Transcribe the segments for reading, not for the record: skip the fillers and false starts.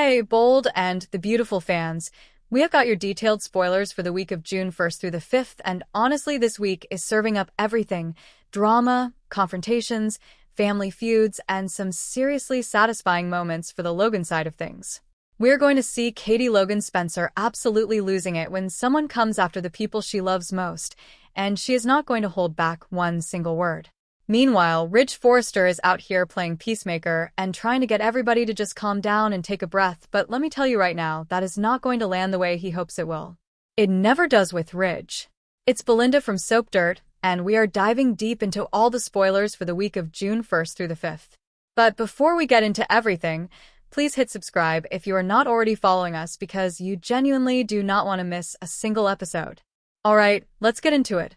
Hey, Bold and the beautiful fans. We have got your detailed spoilers for the week of June 1st through the 5th, and honestly, this week is serving up everything: drama, confrontations, family feuds, and some seriously satisfying moments for the Logan side of things. We're going to see Katie Logan Spencer absolutely losing it when someone comes after the people she loves most, and she is not going to hold back one single word. Meanwhile, Rich Forrester is out here playing peacemaker and trying to get everybody to just calm down and take a breath, but let me tell you right now, that is not going to land the way he hopes it will. It never does with Ridge. It's Belinda from Soap Dirt, and we are diving deep into all the spoilers for the week of June 1st through the 5th. But before we get into everything, please hit subscribe if you are not already following us, because you genuinely do not want to miss a single episode. Alright, let's get into it.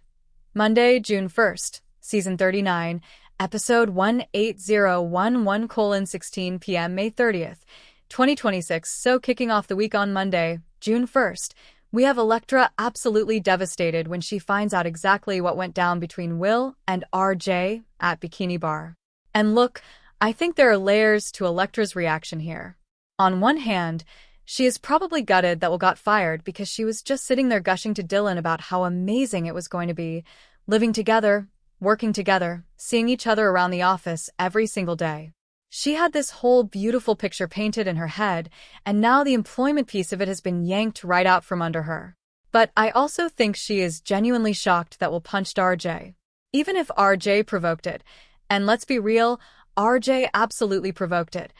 Monday, June 1st. Season 39, Episode 18011: 16 p.m. May 30th, 2026. So kicking off the week on Monday, June 1st, we have Elektra absolutely devastated when she finds out exactly what went down between Will and RJ at Bikini Bar. And look, I think there are layers to Elektra's reaction here. On one hand, she is probably gutted that Will got fired because she was just sitting there gushing to Dylan about how amazing it was going to be, living together, working together, seeing each other around the office every single day. She had this whole beautiful picture painted in her head, and now the employment piece of it has been yanked right out from under her. But I also think she is genuinely shocked that Will punched RJ. Even if RJ provoked it, and let's be real, RJ absolutely provoked it.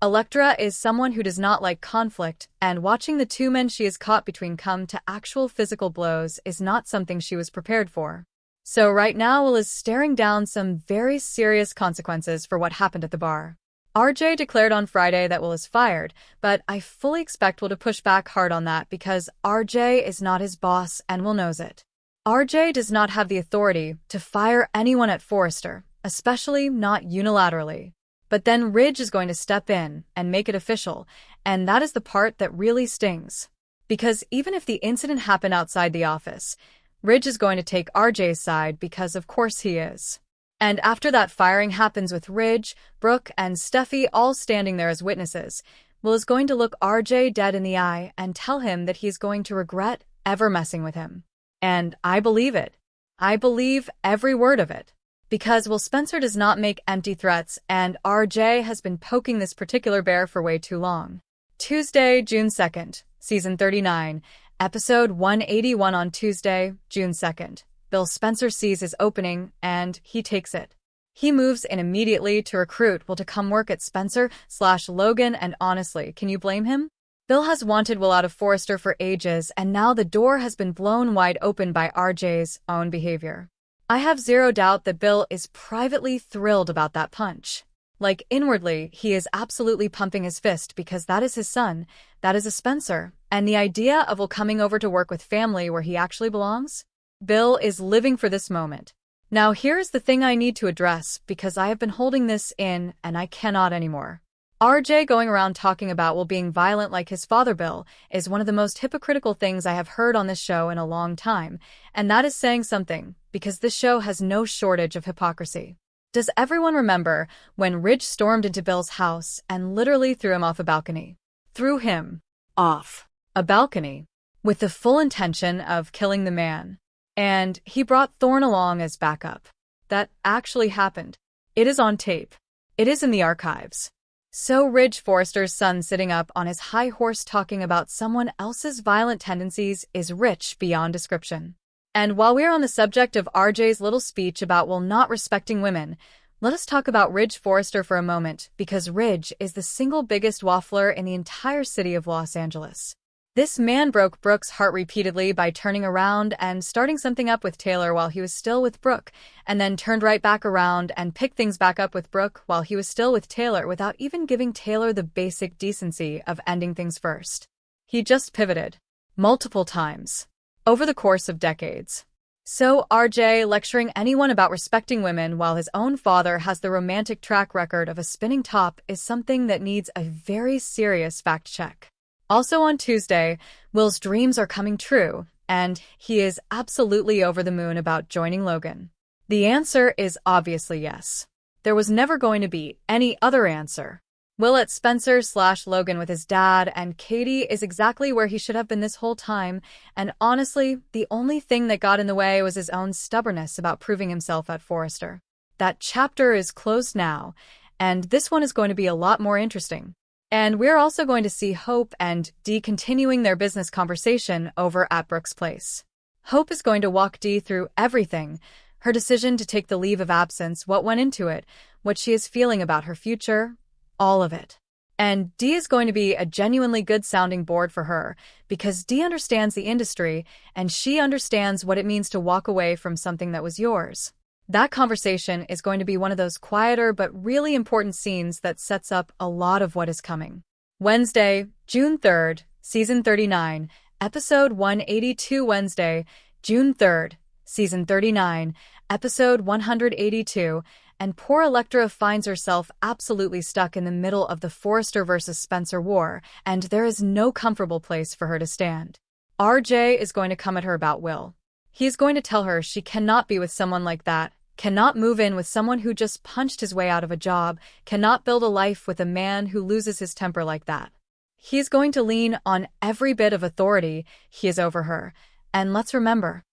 Elektra is someone who does not like conflict, and watching the two men she is caught between come to actual physical blows is not something she was prepared for. So right now, Will is staring down some very serious consequences for what happened at the bar. RJ declared on Friday that Will is fired, but I fully expect Will to push back hard on that because RJ is not his boss and Will knows it. RJ does not have the authority to fire anyone at Forrester, especially not unilaterally. But then Ridge is going to step in and make it official, and that is the part that really stings. Because even if the incident happened outside the office, Ridge is going to take RJ's side because of course he is. And after that firing happens with Ridge, Brooke, and Steffi all standing there as witnesses, Will is going to look RJ dead in the eye and tell him that he's going to regret ever messing with him. And I believe it. I believe every word of it. Because Will Spencer does not make empty threats, and RJ has been poking this particular bear for way too long. Tuesday, June 2nd, Season 39, Episode 181. On Tuesday, June 2nd, Will Spencer sees his opening, and he takes it. He moves in immediately to recruit Will to come work at Spencer/Logan, and honestly, can you blame him? Will has wanted Will out of Forrester for ages, and now the door has been blown wide open by RJ's own behavior. I have zero doubt that Will is privately thrilled about that punch. Like, inwardly, he is absolutely pumping his fist because that is his son, that is a Spencer, and the idea of Will coming over to work with family where he actually belongs? Will is living for this moment. Now here's the thing I need to address because I have been holding this in and I cannot anymore. RJ going around talking about Will being violent like his father Bill is one of the most hypocritical things I have heard on this show in a long time, and that is saying something, because this show has no shortage of hypocrisy. Does everyone remember when Ridge stormed into Bill's house and literally threw him off a balcony? Threw him off a balcony with the full intention of killing the man. And he brought Thorne along as backup. That actually happened. It is on tape. It is in the archives. So Ridge Forrester's son sitting up on his high horse talking about someone else's violent tendencies is rich beyond description. And while we're on the subject of RJ's little speech about Will not respecting women, let us talk about Ridge Forrester for a moment, because Ridge is the single biggest waffler in the entire city of Los Angeles. This man broke Brooke's heart repeatedly by turning around and starting something up with Taylor while he was still with Brooke, and then turned right back around and picked things back up with Brooke while he was still with Taylor without even giving Taylor the basic decency of ending things first. He just pivoted. Multiple times. Over the course of decades. So RJ lecturing anyone about respecting women while his own father has the romantic track record of a spinning top is something that needs a very serious fact check. Also on Tuesday, Will's dreams are coming true, and he is absolutely over the moon about joining Logan. The answer is obviously yes. There was never going to be any other answer. Will at Spencer/Logan with his dad, and Katie is exactly where he should have been this whole time, and honestly, the only thing that got in the way was his own stubbornness about proving himself at Forrester. That chapter is closed now, and this one is going to be a lot more interesting. And we're also going to see Hope and Dee continuing their business conversation over at Brooke's place. Hope is going to walk Dee through everything, her decision to take the leave of absence, what went into it, what she is feeling about her future, all of it. And Dee is going to be a genuinely good sounding board for her, because Dee understands the industry, and she understands what it means to walk away from something that was yours. That conversation is going to be one of those quieter but really important scenes that sets up a lot of what is coming. Wednesday, June 3rd, Season 39, Episode 182. Wednesday, June 3rd, Season 39, Episode 182, and poor Elektra finds herself absolutely stuck in the middle of the Forrester versus Spencer war, and there is no comfortable place for her to stand. RJ is going to come at her about Will. He is going to tell her she cannot be with someone like that, cannot move in with someone who just punched his way out of a job, cannot build a life with a man who loses his temper like that. He is going to lean on every bit of authority he has over her, and let's remember,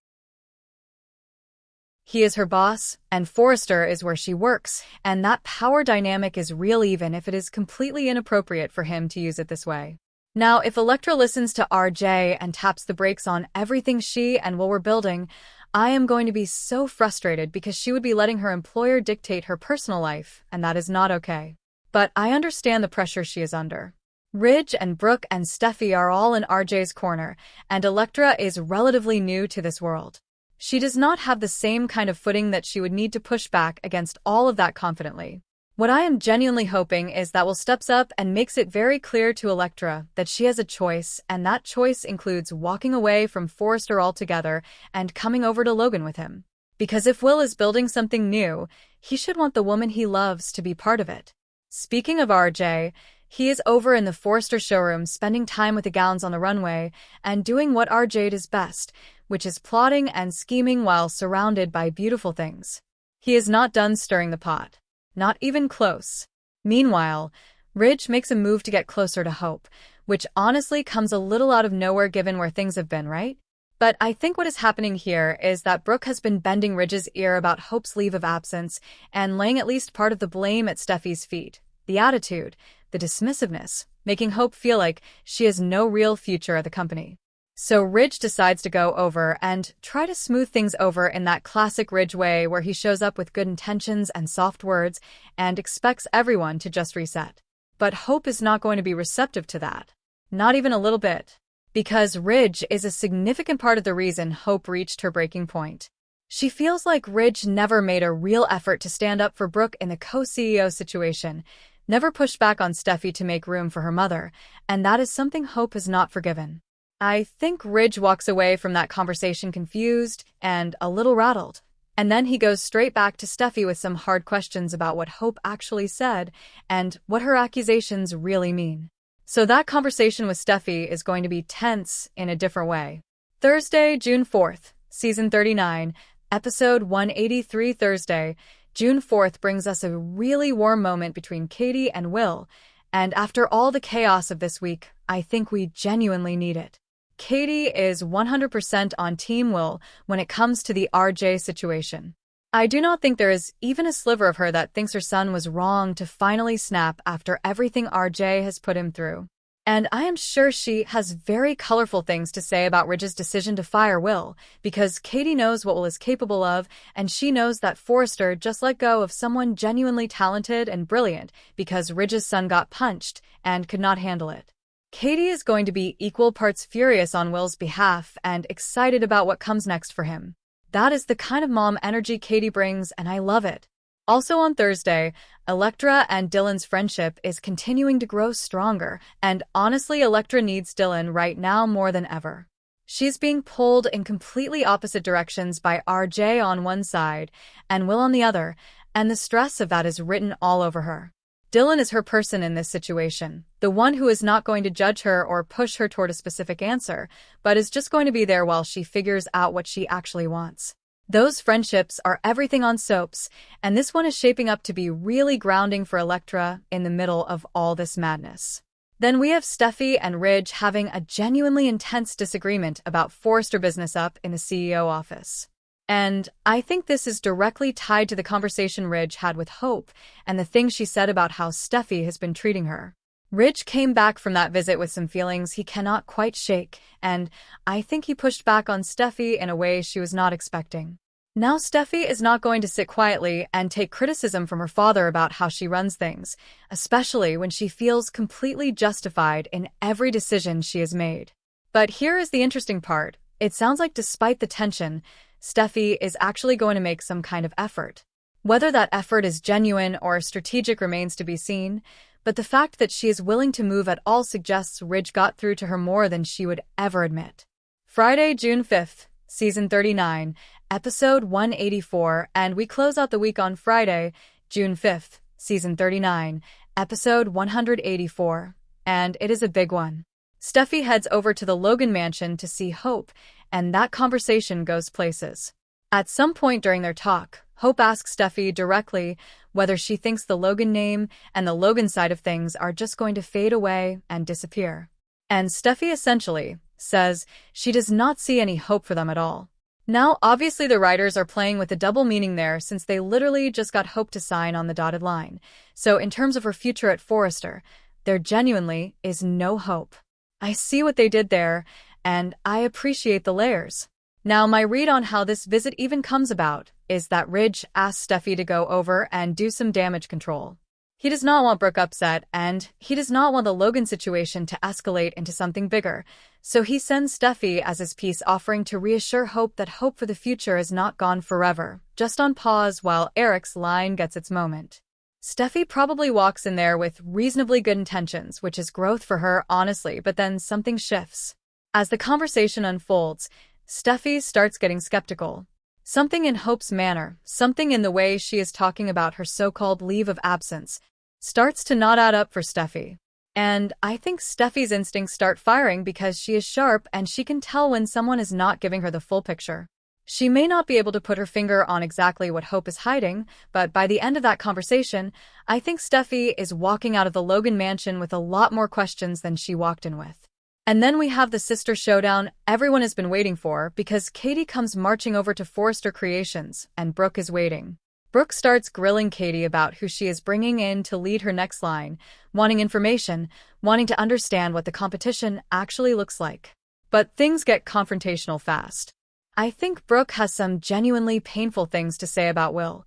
he is her boss, and Forrester is where she works, and that power dynamic is real even if it is completely inappropriate for him to use it this way. Now, if Elektra listens to RJ and taps the brakes on everything she and Will were building, I am going to be so frustrated because she would be letting her employer dictate her personal life, and that is not okay. But I understand the pressure she is under. Ridge and Brooke and Steffi are all in RJ's corner, and Elektra is relatively new to this world. She does not have the same kind of footing that she would need to push back against all of that confidently. What I am genuinely hoping is that Will steps up and makes it very clear to Elektra that she has a choice, and that choice includes walking away from Forrester altogether and coming over to Logan with him. Because if Will is building something new, he should want the woman he loves to be part of it. Speaking of RJ, he is over in the Forrester showroom spending time with the gowns on the runway and doing what RJ does best, which is plotting and scheming while surrounded by beautiful things. He is not done stirring the pot. Not even close. Meanwhile, Ridge makes a move to get closer to Hope, which honestly comes a little out of nowhere given where things have been, right? But I think what is happening here is that Brooke has been bending Ridge's ear about Hope's leave of absence and laying at least part of the blame at Steffi's feet. The attitude, the dismissiveness, making Hope feel like she has no real future at the company. So Ridge decides to go over and try to smooth things over in that classic Ridge way where he shows up with good intentions and soft words and expects everyone to just reset. But Hope is not going to be receptive to that. Not even a little bit. Because Ridge is a significant part of the reason Hope reached her breaking point. She feels like Ridge never made a real effort to stand up for Brooke in the co-CEO situation, never pushed back on Steffi to make room for her mother, and that is something Hope has not forgiven. I think Ridge walks away from that conversation confused and a little rattled. And then he goes straight back to Steffi with some hard questions about what Hope actually said and what her accusations really mean. So that conversation with Steffi is going to be tense in a different way. Thursday, June 4th, Season 39, Episode 183. Thursday, June 4th brings us a really warm moment between Katie and Will, and after all the chaos of this week, I think we genuinely need it. Katie is 100% on Team Will when it comes to the RJ situation. I do not think there is even a sliver of her that thinks her son was wrong to finally snap after everything RJ has put him through. And I am sure she has very colorful things to say about Ridge's decision to fire Will, because Katie knows what Will is capable of, and she knows that Forrester just let go of someone genuinely talented and brilliant because Ridge's son got punched and could not handle it. Katie is going to be equal parts furious on Will's behalf and excited about what comes next for him. That is the kind of mom energy Katie brings, and I love it. Also on Thursday, Elektra and Dylan's friendship is continuing to grow stronger, and honestly, Elektra needs Dylan right now more than ever. She's being pulled in completely opposite directions by RJ on one side and Will on the other, and the stress of that is written all over her. Dylan is her person in this situation, the one who is not going to judge her or push her toward a specific answer, but is just going to be there while she figures out what she actually wants. Those friendships are everything on soaps, and this one is shaping up to be really grounding for Elektra in the middle of all this madness. Then we have Steffi and Ridge having a genuinely intense disagreement about Forrester business up in the CEO office. And I think this is directly tied to the conversation Ridge had with Hope and the things she said about how Steffi has been treating her. Ridge came back from that visit with some feelings he cannot quite shake, and I think he pushed back on Steffi in a way she was not expecting. Now Steffi is not going to sit quietly and take criticism from her father about how she runs things, especially when she feels completely justified in every decision she has made. But here is the interesting part. It sounds like despite the tension, Steffi is actually going to make some kind of effort. Whether that effort is genuine or strategic remains to be seen, but the fact that she is willing to move at all suggests Ridge got through to her more than she would ever admit. Friday, June 5th, Season 39, Episode 184, and we close out the week on Friday, June 5th, Season 39, Episode 184, and it is a big one. Steffi heads over to the Logan mansion to see Hope, and that conversation goes places. At some point during their talk, Hope asks Steffi directly whether she thinks the Logan name and the Logan side of things are just going to fade away and disappear. And Steffi essentially says she does not see any hope for them at all. Now, obviously the writers are playing with a double meaning there since they literally just got Hope to sign on the dotted line. So in terms of her future at Forrester, there genuinely is no hope. I see what they did there, and I appreciate the layers. Now, my read on how this visit even comes about is that Ridge asks Steffi to go over and do some damage control. He does not want Brooke upset, and he does not want the Logan situation to escalate into something bigger, so he sends Steffi as his peace offering to reassure Hope that hope for the future is not gone forever, just on pause while Eric's line gets its moment. Steffi probably walks in there with reasonably good intentions, which is growth for her, honestly, but then something shifts. As the conversation unfolds, Steffi starts getting skeptical. Something in Hope's manner, something in the way she is talking about her so-called leave of absence, starts to not add up for Steffi. And I think Steffi's instincts start firing because she is sharp and she can tell when someone is not giving her the full picture. She may not be able to put her finger on exactly what Hope is hiding, but by the end of that conversation, I think Steffi is walking out of the Logan mansion with a lot more questions than she walked in with. And then we have the sister showdown everyone has been waiting for because Katie comes marching over to Forrester Creations, and Brooke is waiting. Brooke starts grilling Katie about who she is bringing in to lead her next line, wanting information, wanting to understand what the competition actually looks like. But things get confrontational fast. I think Brooke has some genuinely painful things to say about Will,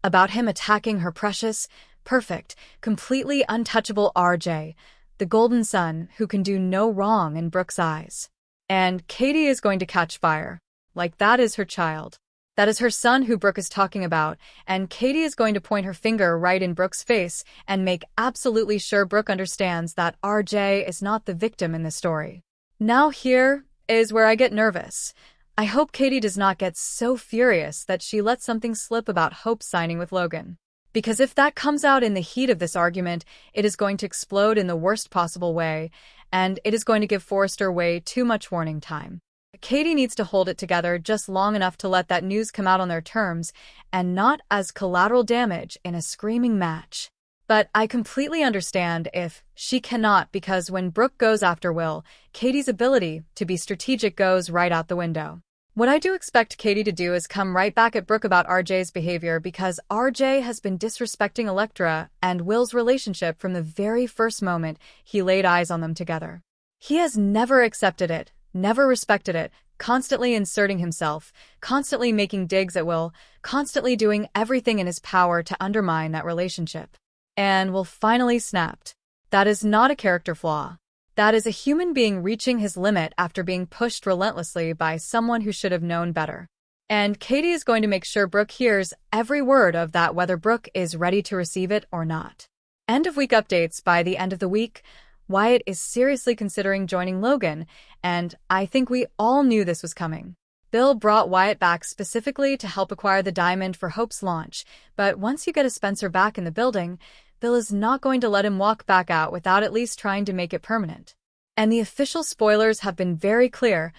about him attacking her precious, perfect, completely untouchable RJ, the golden son who can do no wrong in Brooke's eyes. And Katie is going to catch fire. Like that is her child. That is her son who Brooke is talking about, and Katie is going to point her finger right in Brooke's face and make absolutely sure Brooke understands that RJ is not the victim in the story. Now here is where I get nervous. I hope Katie does not get so furious that she lets something slip about Hope signing with Logan. Because if that comes out in the heat of this argument, it is going to explode in the worst possible way, and it is going to give Forrester way too much warning time. Katie needs to hold it together just long enough to let that news come out on their terms, and not as collateral damage in a screaming match. But I completely understand if she cannot, because when Brooke goes after Will, Katie's ability to be strategic goes right out the window. What I do expect Katie to do is come right back at Brooke about RJ's behavior because RJ has been disrespecting Elektra and Will's relationship from the very first moment he laid eyes on them together. He has never accepted it, never respected it, constantly inserting himself, constantly making digs at Will, constantly doing everything in his power to undermine that relationship. And Will finally snapped. That is not a character flaw. That is a human being reaching his limit after being pushed relentlessly by someone who should have known better. And Katie is going to make sure Brooke hears every word of that, whether Brooke is ready to receive it or not. End of week updates. By the end of the week, Wyatt is seriously considering joining Logan, and I think we all knew this was coming. Bill brought Wyatt back specifically to help acquire the diamond for Hope's launch, but once you get a Spencer back in the building, Bill is not going to let him walk back out without at least trying to make it permanent. And the official spoilers have been very clear.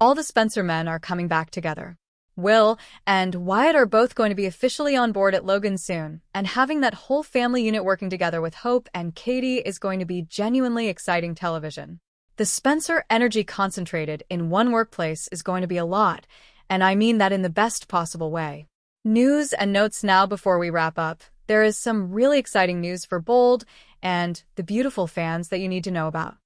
All the Spencer men are coming back together. Will and Wyatt are both going to be officially on board at Logan soon, and having that whole family unit working together with Hope and Katie is going to be genuinely exciting television. The Spencer energy concentrated in one workplace is going to be a lot, and I mean that in the best possible way. News and notes now before we wrap up. There is some really exciting news for Bold and the Beautiful fans that you need to know about.